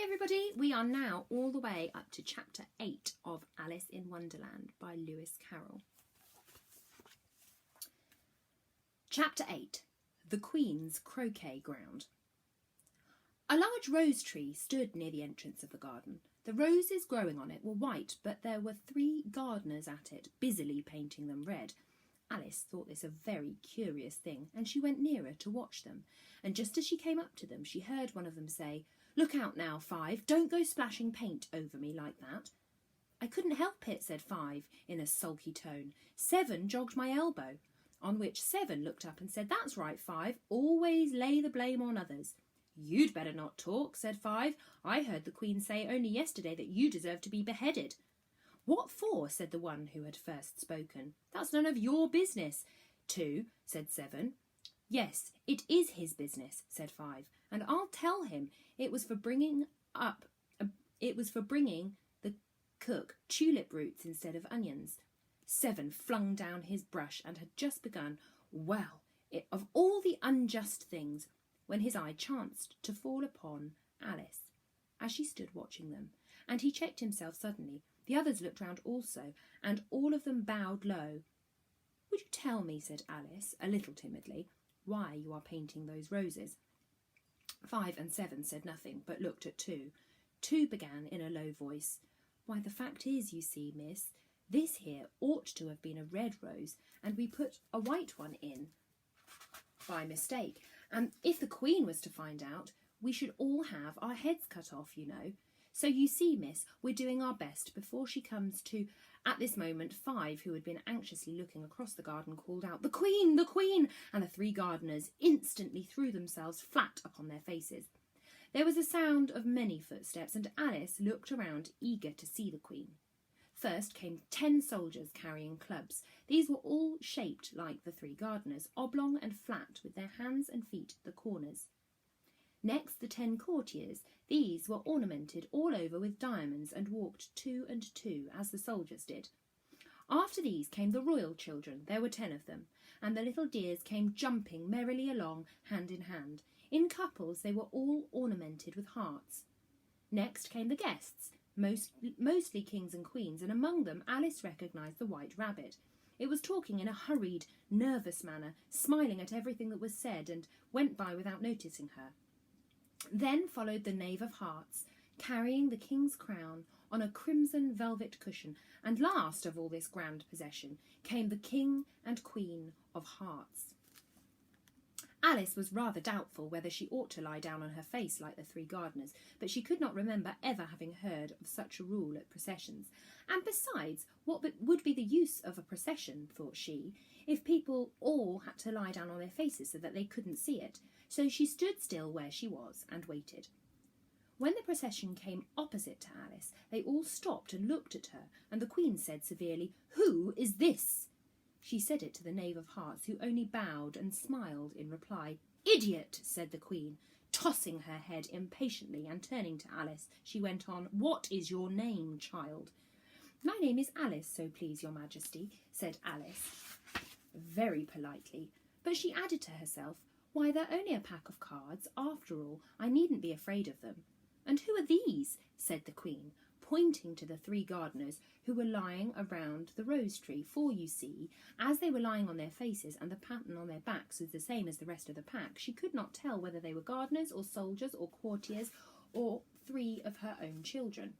Hi everybody, we are now all the way up to chapter 8 of Alice in Wonderland by Lewis Carroll. Chapter 8, The Queen's Croquet Ground. A large rose tree stood near the entrance of the garden. The roses growing on it were white, but there were 3 gardeners at it, busily painting them red. Alice thought this a very curious thing, and she went nearer to watch them. And just as she came up to them, she heard one of them say, "Look out now, 5, don't go splashing paint over me like that." "I couldn't help it," said 5 in a sulky tone. "7 jogged my elbow." On which 7 looked up and said, "That's right, 5, always lay the blame on others." "You'd better not talk," said 5. "I heard the Queen say only yesterday that you deserve to be beheaded." "What for?" said the one who had first spoken. "That's none of your business." 2, said 7. "Yes, it is his business," said 5, "and I'll tell him it was for bringing the cook tulip roots instead of onions." 7 flung down his brush and had just begun, of all the unjust things, when his eye chanced to fall upon Alice, as she stood watching them, and he checked himself suddenly. The others looked round also, and all of them bowed low. "Would you tell me," said Alice, a little timidly, "why you are painting those roses?" 5 and 7 said nothing, but looked at 2. 2 began in a low voice, "Why, the fact is, you see, miss, this here ought to have been a red rose, and we put a white one in by mistake, and if the Queen was to find out, we should all have our heads cut off, you know. So you see, miss, we're doing our best before she comes to—" At this moment 5, who had been anxiously looking across the garden, called out, "The Queen! The Queen!" and the 3 gardeners instantly threw themselves flat upon their faces. There was a sound of many footsteps, and Alice looked around, eager to see the Queen. First came 10 soldiers carrying clubs. These were all shaped like the 3 gardeners, oblong and flat, with their hands and feet at the corners. Next, the 10 courtiers. These were ornamented all over with diamonds and walked 2 and 2, as the soldiers did. After these came the royal children. There were 10 of them, and the little dears came jumping merrily along, hand in hand. In couples they were all ornamented with hearts. Next came the guests, mostly kings and queens, and among them Alice recognised the White Rabbit. It was talking in a hurried, nervous manner, smiling at everything that was said, and went by without noticing her. Then followed the Knave of Hearts, carrying the king's crown on a crimson velvet cushion, and last of all this grand procession came the King and Queen of Hearts. Alice was rather doubtful whether she ought to lie down on her face like the 3 gardeners, but she could not remember ever having heard of such a rule at processions. And besides, what would be the use of a procession, thought she, if people all had to lie down on their faces so that they couldn't see it? So she stood still where she was and waited. When the procession came opposite to Alice, they all stopped and looked at her, and the Queen said severely, "Who is this?" She said it to the Knave of Hearts, who only bowed and smiled in reply. "Idiot," said the Queen, tossing her head impatiently, and turning to Alice, she went on, "What is your name, child?" "My name is Alice, so please your Majesty," said Alice, very politely, but she added to herself, "Why, they're only a pack of cards, after all. I needn't be afraid of them." "And who are these?" said the Queen, pointing to the 3 gardeners who were lying around the rose tree, for you see, as they were lying on their faces and the pattern on their backs was the same as the rest of the pack, she could not tell whether they were gardeners or soldiers or courtiers or 3 of her own children.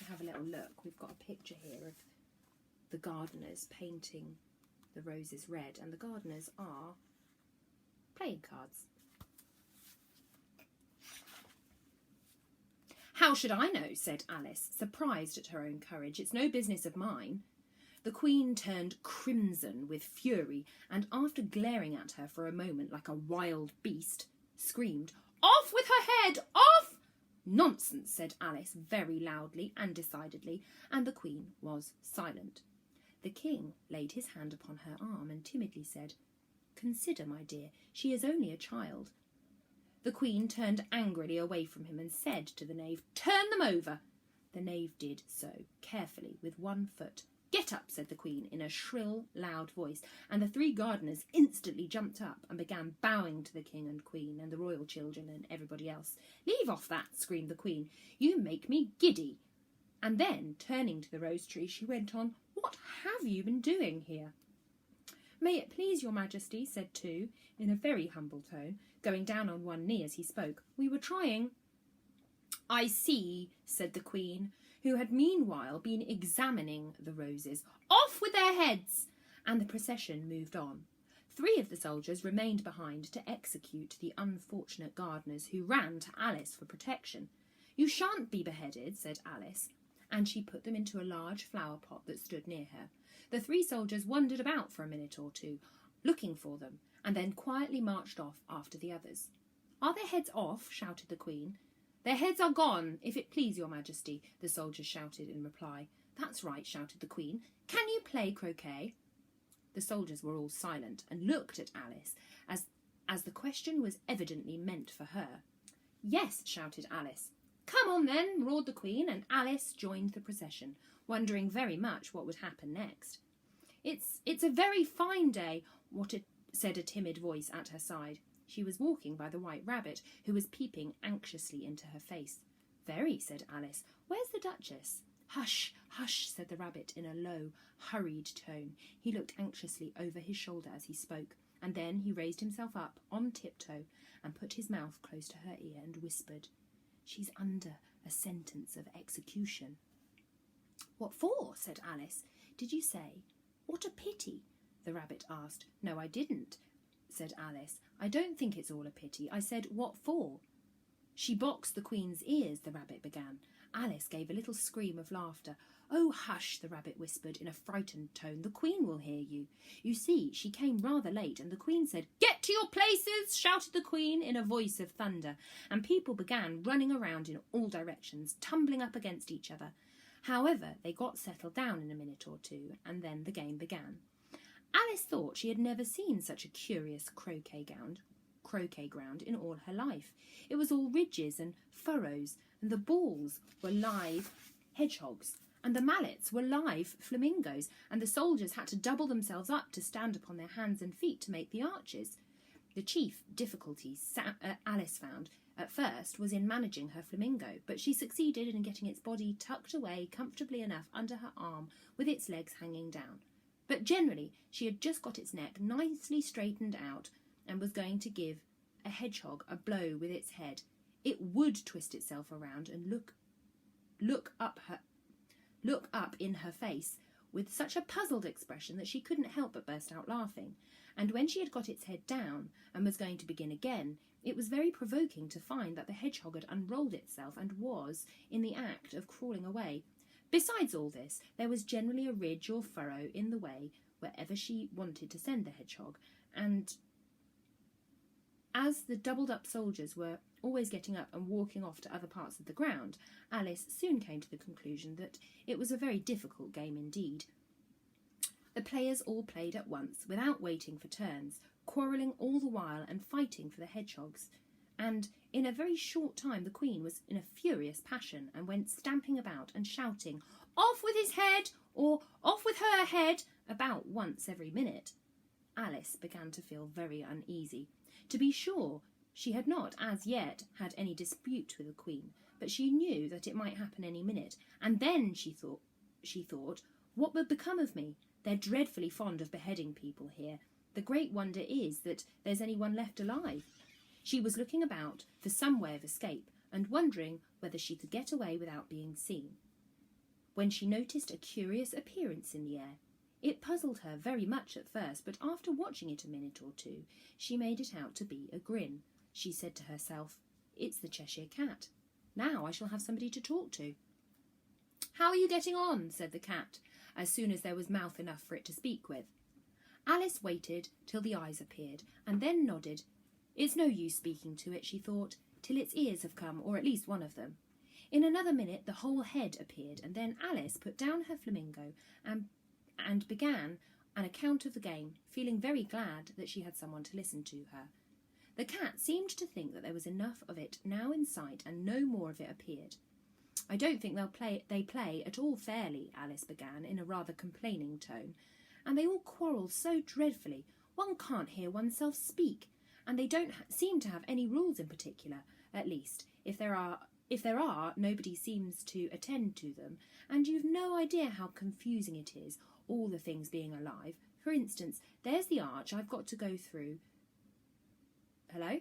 Have a little look. We've got a picture here of the gardeners painting the roses red, and the gardeners are playing cards. "How should I know?" said Alice, surprised at her own courage. "It's no business of mine." The Queen turned crimson with fury, and after glaring at her for a moment like a wild beast, screamed, "Off with her head! Off!" "Nonsense," said Alice very loudly and decidedly, and the Queen was silent. The King laid his hand upon her arm and timidly said, "Consider, my dear, she is only a child." The Queen turned angrily away from him and said to the Knave, "Turn them over." The Knave did so, carefully, with one foot, "Get up," said the Queen in a shrill, loud voice, and the 3 gardeners instantly jumped up and began bowing to the King and Queen and the royal children and everybody else. "Leave off that," screamed the Queen. "You make me giddy." And then, turning to the rose tree, she went on, "What have you been doing here?" "May it please your Majesty," said Tu, in a very humble tone, going down on one knee as he spoke, "we were trying—" "I see," said the Queen, who had meanwhile been examining the roses. "Off with their heads!" And the procession moved on. 3 of the soldiers remained behind to execute the unfortunate gardeners, who ran to Alice for protection. "You shan't be beheaded," said Alice, and she put them into a large flower pot that stood near her. The 3 soldiers wandered about for a minute or 2, looking for them, and then quietly marched off after the others. "Are their heads off?" shouted the Queen. "Their heads are gone, if it please your Majesty," the soldiers shouted in reply. "That's right," shouted the Queen. "Can you play croquet?" The soldiers were all silent and looked at Alice, as the question was evidently meant for her. "Yes," shouted Alice. "Come on then," roared the Queen, and Alice joined the procession, wondering very much what would happen next. It's a very fine day," said a timid voice at her side. She was walking by the White Rabbit, who was peeping anxiously into her face. "Very," said Alice. "Where's the Duchess?" "Hush, hush," said the Rabbit in a low, hurried tone. He looked anxiously over his shoulder as he spoke, and then he raised himself up on tiptoe and put his mouth close to her ear and whispered, "She's under a sentence of execution." "What for?" said Alice. "Did you say, 'What a pity'?" the Rabbit asked. "No, I didn't," said Alice. "I don't think it's all a pity. I said, 'What for?'" "She boxed the Queen's ears," the Rabbit began. Alice gave a little scream of laughter. "Oh, hush," the Rabbit whispered in a frightened tone. "The Queen will hear you. You see, she came rather late, and the Queen said—" "Get to your places!" shouted the Queen in a voice of thunder, and people began running around in all directions, tumbling up against each other. However, they got settled down in a minute or 2, and then the game began. Alice thought she had never seen such a curious croquet ground in all her life. It was all ridges and furrows, and the balls were live hedgehogs, and the mallets were live flamingos, and the soldiers had to double themselves up to stand upon their hands and feet to make the arches. The chief difficulty Alice found at first was in managing her flamingo, but she succeeded in getting its body tucked away comfortably enough under her arm with its legs hanging down. But generally she had just got its neck nicely straightened out and was going to give a hedgehog a blow with its head. It would twist itself around and look up in her face with such a puzzled expression that she couldn't help but burst out laughing. And when she had got its head down and was going to begin again, it was very provoking to find that the hedgehog had unrolled itself and was in the act of crawling away. Besides all this, there was generally a ridge or furrow in the way wherever she wanted to send the hedgehog, and as the doubled-up soldiers were always getting up and walking off to other parts of the ground, Alice soon came to the conclusion that it was a very difficult game indeed. The players all played at once, without waiting for turns, quarrelling all the while and fighting for the hedgehogs, and in a very short time the Queen was in a furious passion and went stamping about and shouting, "Off with his head!" or "Off with her head!" about once every minute. Alice began to feel very uneasy. To be sure, she had not as yet had any dispute with the Queen, but she knew that it might happen any minute, and then she thought, "What would become of me? They're dreadfully fond of beheading people here. The great wonder is that there's anyone left alive." She was looking about for some way of escape and wondering whether she could get away without being seen, when she noticed a curious appearance in the air. It puzzled her very much at first, but after watching it a minute or 2, she made it out to be a grin. She said to herself, "It's the Cheshire Cat. Now I shall have somebody to talk to." "How are you getting on?" said the cat, as soon as there was mouth enough for it to speak with. Alice waited till the eyes appeared, and then nodded. It's no use speaking to it, she thought, till its ears have come, or at least one of them. In another minute the whole head appeared, and then Alice put down her flamingo and began an account of the game, feeling very glad that she had someone to listen to her. The cat seemed to think that there was enough of it now in sight, and no more of it appeared. I don't think they play at all fairly, Alice began in a rather complaining tone, and they all quarrel so dreadfully. One can't hear oneself speak, and they don't seem to have any rules in particular. At least, if there are, nobody seems to attend to them, and you've no idea how confusing it is, all the things being alive. For instance, there's the arch I've got to go through. Hello?